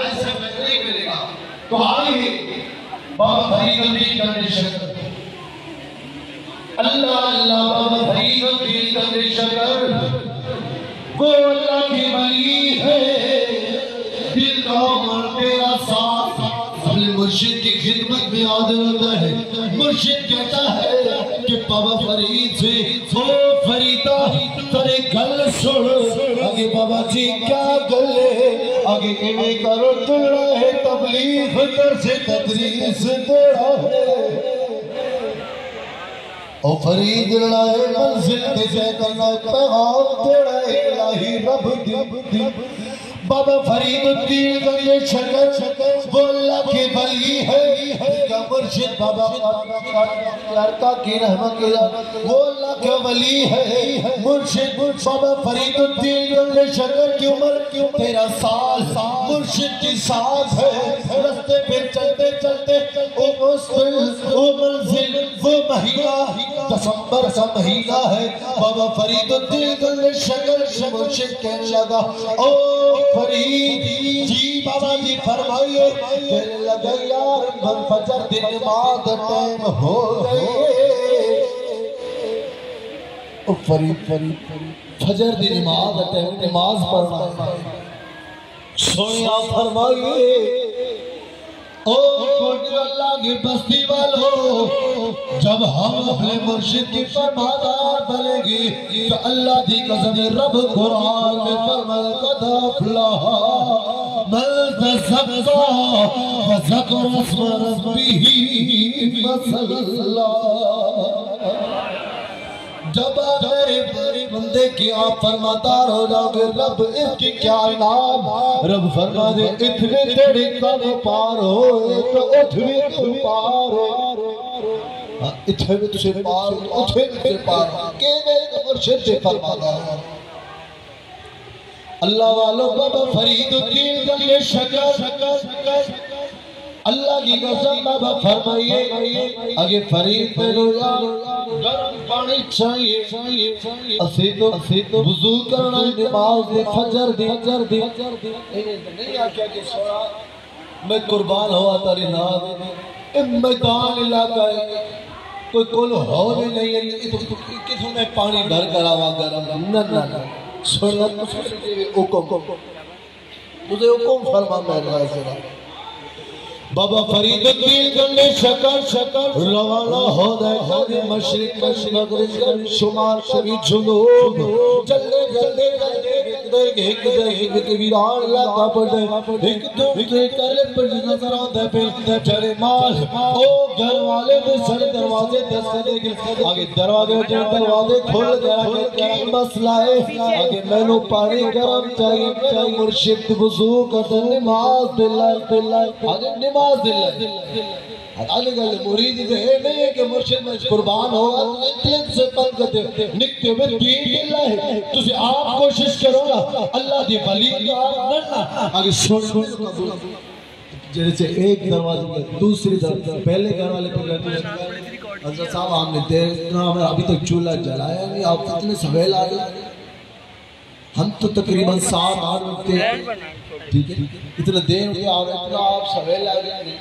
ایسے میں نہیں ملے گا. تو آئیے بابا فرید الدین کا شکر اللہ اللہ بابا فرید الدین کا شکر وہ اللہ کی ولی ہے دل کا عمر تیرا ساتھ اپنے مرشد کی خدمت میں حاضر ہوتا ہے. مرشد کہتا ہے کہ بابا فرید سے او فریدہ ترے گل سن. آگے بابا جی کیا گل ہے آگے کہنے کرو تڑا ہے تبلیغ در سے تدریس تڑا ہے او فرید لڑائے منزل تے جے کرنا پیغام تڑا ہے الہی رب دی. بابا فرید الدین کا یہ شکر وہ اللہ کی ولی ہے کا مرشد بابا لڑکا کی رحمت وہ اللہ کے ولی ہے. مرشد بابا فرید الدین کا یہ شکر کی عمر 13 سال مرشد کی ساتھ ہے. رستے پہ چلتے چلتے وہ منزل وہ مہینہ دسمبر کا مہینہ ہے. بابا فرید الدین کا یہ شکر مرشد کہنے لگا او فرید جی بابا جی فرمائیے کہنے لگا یار فجر دی نماز ٹائم ہو گئے. فرید فجر دی نماز ٹائم نماز پڑھنا سویا فرمائیے او کوئی اللہ کی بستی والو جب ہم اپنے مرشد کی فرمادار بنے گی تو اللہ دی قسم رب قرآن میں فرمائے قد افلح من تزکا وذکر اسم ربہ فصلی. جب میرے بندے کی آپ فرمادار ہو جاؤ گے رب اس کی کیا انعام. رب فرما دے اتنے تیرے کم پار ہوئے تو اتنے تم پار ہو اتنے تجھے پار ہو اتنے تجھے پار ہو کہ میرے مرشد سے فرمادار ہو. اللہ والو بابا فرید الدین کا یہ شکر اللہ کی قسم بابا فرمائیے اگر فرید میں رویا گرم پانی چاہیے اسی تو وضو کرنا نماز دے فجر دی نہیں آکیا کہ سوڑا میں قربان ہوا تاری نام میدان علاقہ ہے کوئی کل ہو بھی نہیں ہے کتوں میں پانی بھر کر آوا گرم نہ سوڑا تجھے حکم فرما میں رہا ہے. بابا فرید الدین کا شکر روانہ ہو گئے مشرق مغرب شمال کبھی جنوب چلے ایک ویران علاقہ پڑھے ایک دوسرے کلے پر نظر آتا پھر چلے مال او گھر والے دے سر دروازے دستے دے گئے آگے دروازے کھول گیا کی مسئلہ ہے آگے میں نو پانی گرم چاہیے مرشد وضو کرتا نماز دلائے آگے نماز دلائے آگے گل مرید دے نہیں ہے کہ مرشد میں قربان ہوگا اتلت سے پنگ دے نکتے میں دین دلائے تجھے آپ کوشش کرو گا اللہ دی ولی کا آگے سن جیسے ایک دروازے کے دوسری دروازے پہلے گھر والے پر گھر حضرت صاحب ہم نے دیر ابھی تک چولہا جلایا نہیں آپ کتنے سویل آگے ہم تو تقریباً 7-8 وقت ٹھیک ہے اتنا دیر ہوگی اور اتنا آپ سویل آگے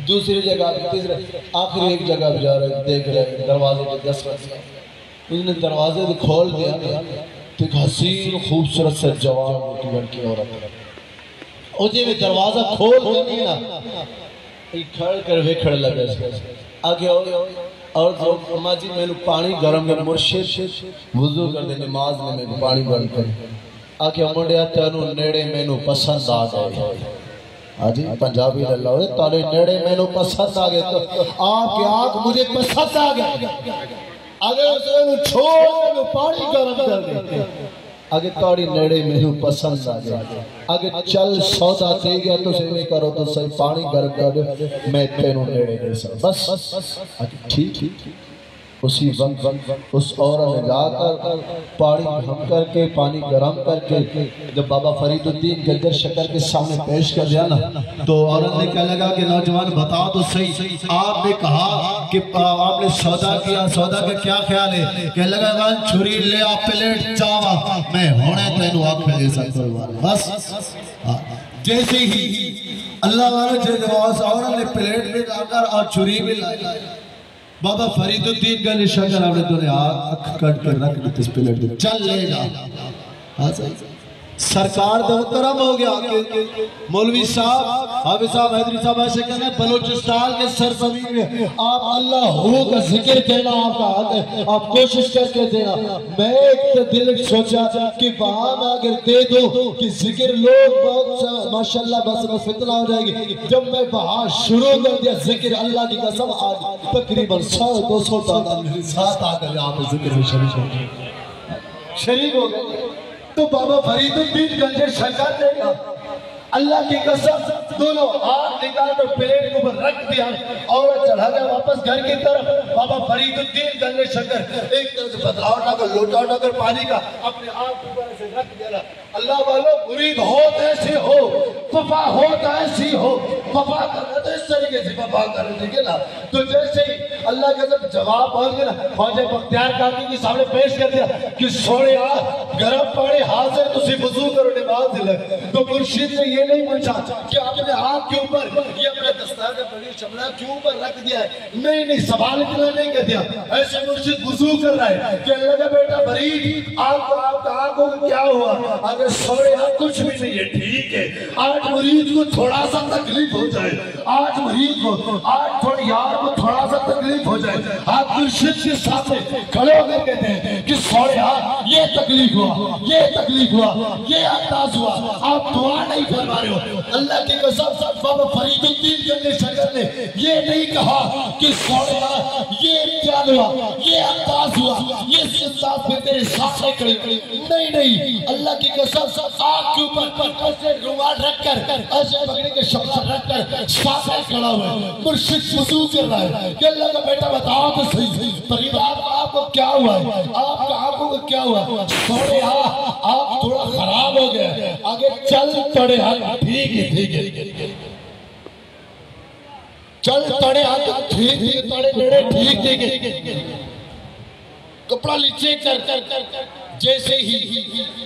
دوسری جگہ تیسرے آخری ایک جگہ بھی جا رہے ہیں دیکھ رہے ہیں دروازے کے 10 وقت اس نے دروازے کو کھول دیا تو ایک حسین خوبصورت سے جوان کی لڑکی عورت اور جب دروازہ کھول دیا نا ایک کھڑ کر ویکھڑ لگے آگے اور اماں جی میں نے پانی گرم کر مرشد وضو کر دے نماز میں میں پانی گرم کر آگے امڈیا تینوں نیڑے میں نے پسند آ گئے آجی پنجابی اللہ ہوئے تارے نیڑے میں نے پسند آ گئے تو آپ کی آنکھ مجھے پسند آ گئے آگے اسے نے چھوڑ پانی گرم کر دے آگے تاری نیڑے میں نے پسند آ گئے آگے چل سودا دے گیا تو سے نہیں کرو تو صحیح پانی گرم کر دے میں تینوں نیڑے دے سا بس آگے ٹھیک اسی وقت اس عورت نے جا کر پانی ہم کر کے پانی گرم کر کے جب بابا فرید الدین گجر شکر کے سامنے پیش کر دیا نا تو عورت نے کہا لگا کہ نوجوان بتا تو صحیح، آپ نے کہا کہ آپ نے سودا کیا، سودا کا کیا خیال ہے؟ کہنے لگا چھری لے آپ پلیٹ چاوا میں ہونے تینو آنکھ میں ایسا کروانا بس جیسے ہی اللہ والے جیسے عورت نے پلیٹ میں جا کر اور چھری بھی لائی بابا فرید الدین کا نشکر آپ نے تو نے آنکھ کٹ کر رکھ دی اس پلیٹ میں چل لے جا سرکار محترم ہو گیا کہ مولوی صاحب حافظ صاحب حیدری صاحب ایسے کہنا ہے بلوچستان کے سرزمین میں آپ اللہ ہو کا ذکر دینا آپ کا حق ہے، آپ کوشش کر کے دینا۔ میں ایک دل سوچا کہ وہاں میں اگر دے دو کہ ذکر لوگ بہت ماشاءاللہ بس فتنہ ہو جائے گی، جب میں وہاں شروع کر دیا ذکر اللہ کی قسم آج تقریباً 100-200 تعداد میرے ساتھ آ کر یہاں پہ ذکر میں شریک ہو گئے۔ تو بابا فرید الدین گنجر شکر نے کہا اللہ کی قسم دونوں ہاتھ نکال کر پلیٹ کو پر رکھ دیا اور چڑھا گیا واپس گھر کی طرف۔ بابا فرید الدین گنجر شکر ایک طرح سے بدلا اٹھا کر لوٹا اٹھا کر پانی کا اپنے آپ کو پر سے رکھ دیا۔ اللہ والو مرید ہوت ایسے ہو، وفا ہوت ایسی ہو، وفا کرنا تو اس طریقے سے وفا کرنے دیکھے نا تو جیسے ہی اللہ کے جب جواب پہنچ گیا نا خواجہ بختیار کاکی کے سامنے پیش کر دیا کہ سوڑے گرم پانی حاضر تسی وضو کرو نماز دلے تو مرشد نے یہ نہیں پوچھا کہ آپ نے آنکھ کے اوپر یہ اپنے دستار کا بڑی شملہ کیوں اوپر رکھ دیا ہے، نہیں سوال اتنا نہیں کر دیا۔ ایسے مرشد وضو کر رہا ہے کہ اللہ کا بیٹا فرید آپ کا آنکھوں کو کیا ہوا؟ اگر سوڑے کچھ بھی نہیں ہے ٹھیک ہے، آج مرید کو تھوڑا سا تکلیف ہو جائے، آج مرید کو آج تھوڑی یار کو تھوڑا سا تکلیف ہو جائے، آپ مرشد کے سامنے کھڑے ہو کر کہتے ہیں کہ سوڑے یہ تکلیف ہوا، یہ تکلیف ہوا، یہ انداز ہوا، آپ دعا نہیں فرما رہے ہو۔ اللہ کی قسم بابا فرید الدین گنجر شکر نے یہ نہیں کہا کہ سوڑے یہ امتحان ہوا، یہ انداز ہوا، یہ سنساف میں تیرے سامنے کھڑے، نہیں اللہ کی قسم آنکھ کے اوپر ایسے رومال رکھ کر ایسے پکڑے کے شملہ رکھ کر سامنے کھڑا ہوا ہے، مرشد وضو کر رہا ہے کہ اللہ کا بیٹا بتاؤ تو صحیح فرید آپ کو کیا ہوا ہے، آپ کا آنکھوں کو کیا ہوا ہے؟ سوڑے آپ تھوڑا خراب ہو گیا، آگے چل پڑے ٹھیک ہے چل تڑے ہاتھ ٹھیک ہے کپڑا لیچے کر جیسے ہی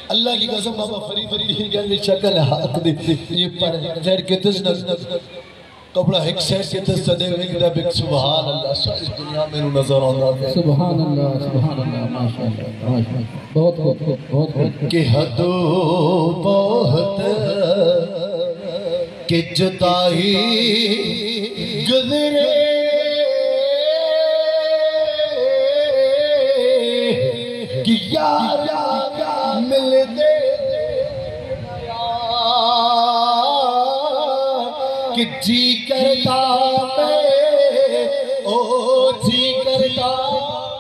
اللہ کی قسم بابا فرید الدین شکل ہاتھ دی یہ پر زیر کے دس کپڑا ایک سیٹ کے دس دے ایک دب ایک سبحان اللہ ساری دنیا میں نظر آنا سبحان اللہ ماشاءاللہ بہت کہ حدو بہت کہ جتائی گزرے کہ یارا مل دے کہ جی کرتا میں او جی کرتا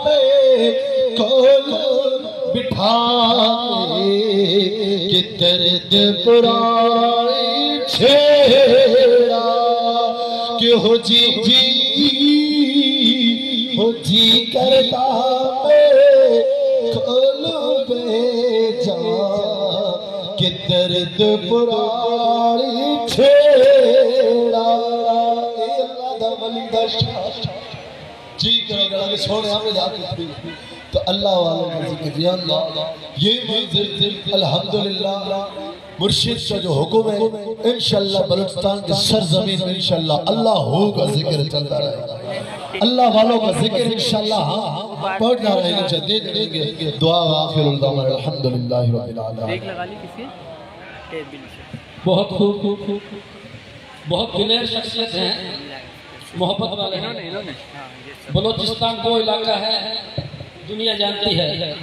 میں کول بٹھا کہ درد پرائی چھیڑا کہ ہو جی کرتا میں کھولو بے جان کہ درد پرائی چھیڑا اللہ دا ولی دا شاہ جی کرتا کہ سوڑے ہمیں جاتے تھے تو اللہ والوں کا ذکر یا اللہ یہ منظر الحمدللہ مرشد کا جو حکم ہے انشاءاللہ بلوچستان کے سرزمین میں انشاءاللہ اللہ ہو کا ذکر چلتا رہے گا، اللہ والوں کا ذکر انشاءاللہ پڑھنا رہے گا، جدید دیں گے دعا آخر الدعوان الحمدللہ رب العالمین۔ بہت خوب بہت دلیر شخصیت ہیں، محبت والے ہیں، بلوچستان وہ علاقہ ہے دنیا جانتی ہے